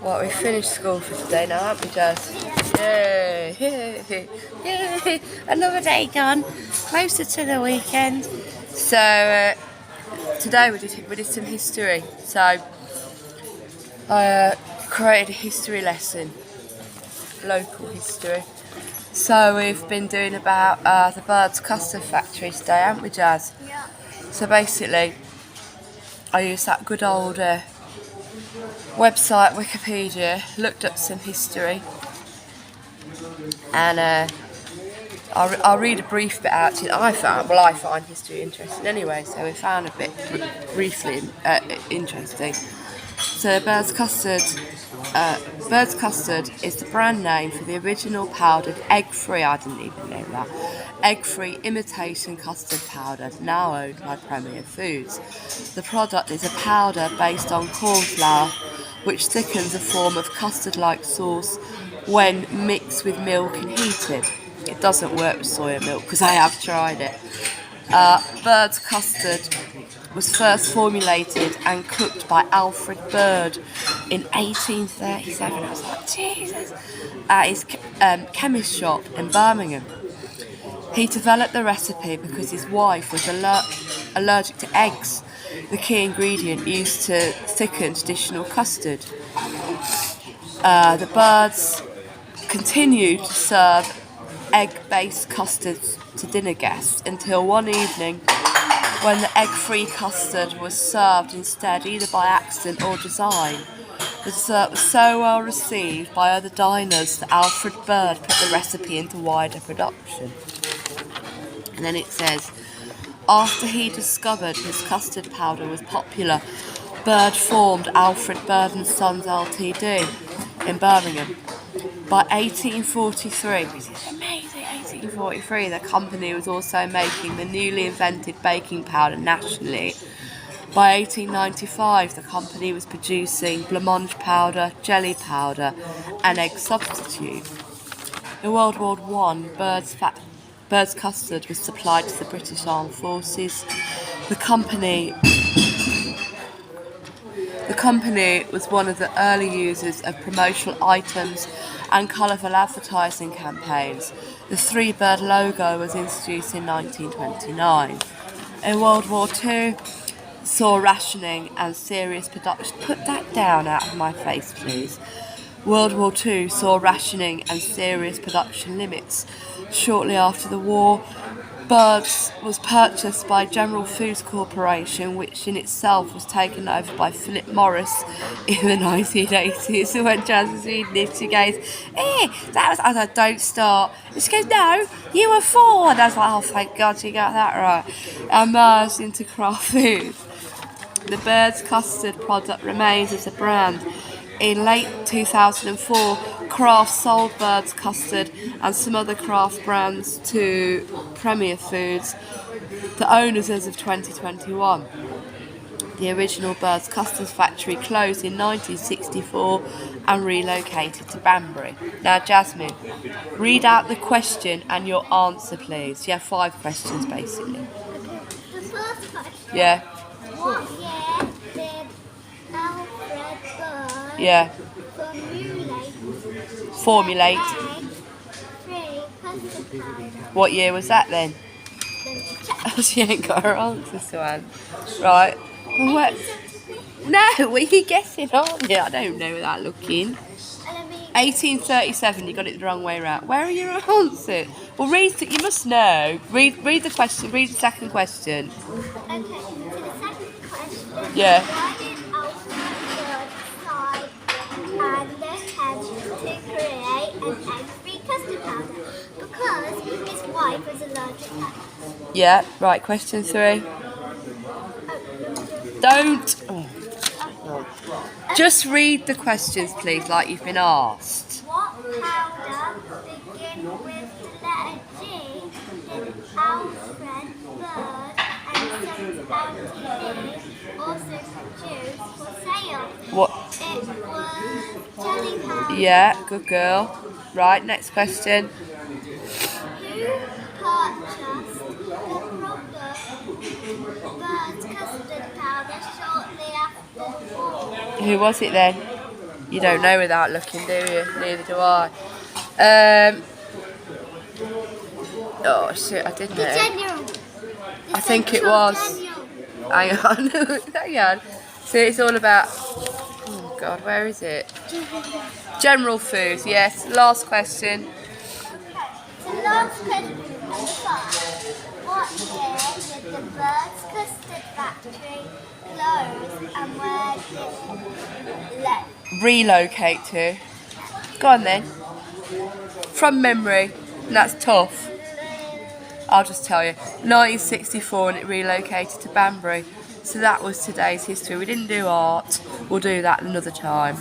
Well, we finished school for today now, haven't we, Jazz? Yay! Yay! Yay! Another day done. Closer to the weekend. So today we did some history. So I created a history lesson, local history. So we've been doing about the birds' Custard Factory today, haven't we, Jazz? Yeah. So basically, I used that good old website, Wikipedia, looked up some history, and I'll read a brief bit out to you. I find history interesting anyway, so we found a bit briefly interesting. So Bird's Custard is the brand name for the original powdered egg-free, I didn't even know that, egg-free imitation custard powder now owned by Premier Foods. The product is a powder based on corn flour which thickens a form of custard-like sauce when mixed with milk and heated. It doesn't work with soya milk because I have tried it. Bird's Custard was first formulated and cooked by Alfred Bird in 1837. I was like, Jesus! At his chemist shop in Birmingham. He developed the recipe because his wife was allergic to eggs, the key ingredient used to thicken traditional custard. The Birds continued to serve egg-based custards to dinner guests until one evening when the egg-free custard was served instead, either by accident or design. The dessert was so well received by other diners that Alfred Bird put the recipe into wider production. And then it says, after he discovered his custard powder was popular, Bird formed Alfred Bird and Sons Ltd in Birmingham. By 1843, which is amazing, 1843, the company was also making the newly invented baking powder nationally. By 1895, the company was producing blancmange powder, jelly powder, and egg substitute. In World War I, Bird's Custard was supplied to the British Armed Forces. The company was one of the early users of promotional items and colourful advertising campaigns. The three-bird logo was introduced in 1929. In World War II, saw rationing and serious production. Put that down out of my face, please. World War II saw rationing and serious production limits. Shortly after the war, Bird's was purchased by General Foods Corporation, which in itself was taken over by Philip Morris in the 1980s. So when Jazz was reading this, she goes, that was, I was like, don't start. And she goes, no, you were 4. And I was like, oh, thank God you got that right. And merged into Kraft Foods. The Bird's Custard product remains as a brand. In late 2004, Kraft sold Bird's Custard and some other Kraft brands to Premier Foods, the owners as of 2021. The original Bird's Custard Factory closed in 1964 and relocated to Banbury. Now, Jasmine, read out the question and your answer, please. You have 5 questions, basically. Okay. The first question. Yeah. What year did Alfred Bird Yeah. Formulate. egg-free custard powder? What year was that then? Oh, she ain't got her answer, Swan. Right. Well, what? No, what are you guessing, aren't you? I don't know without looking. 1837, you got it the wrong way round. Where are your answers? Well, you must know. Read the question, read the second question. Okay, so the second question. Yeah. Why did Alfred Bird decide and attempt to create an egg-free custard powder? Because his wife was allergic to eggs. Yeah, right, question 3. Don't. Oh. Just read the questions, please, like you've been asked. What powder begin with the letter G did Alfred Bird and Sons Ltd also produce for sale? What? It was jelly powder. Yeah, good girl. Right, next question. Who purchased the product Bird's Custard powder shortly after the war? Who was it then? You don't know without looking, do you? Neither do I. Oh shit, I did The know. general. I think it was. Hang on, hang on. So it's all about. Oh God, where is it? General food. Yes. Last question. So last question, number 5. What year did the Bird's Custard Factory close and where did it let? Relocate to. Go on then. From memory. And that's tough. I'll just tell you. 1964 and it relocated to Banbury. So that was today's history. We didn't do art. We'll do that another time.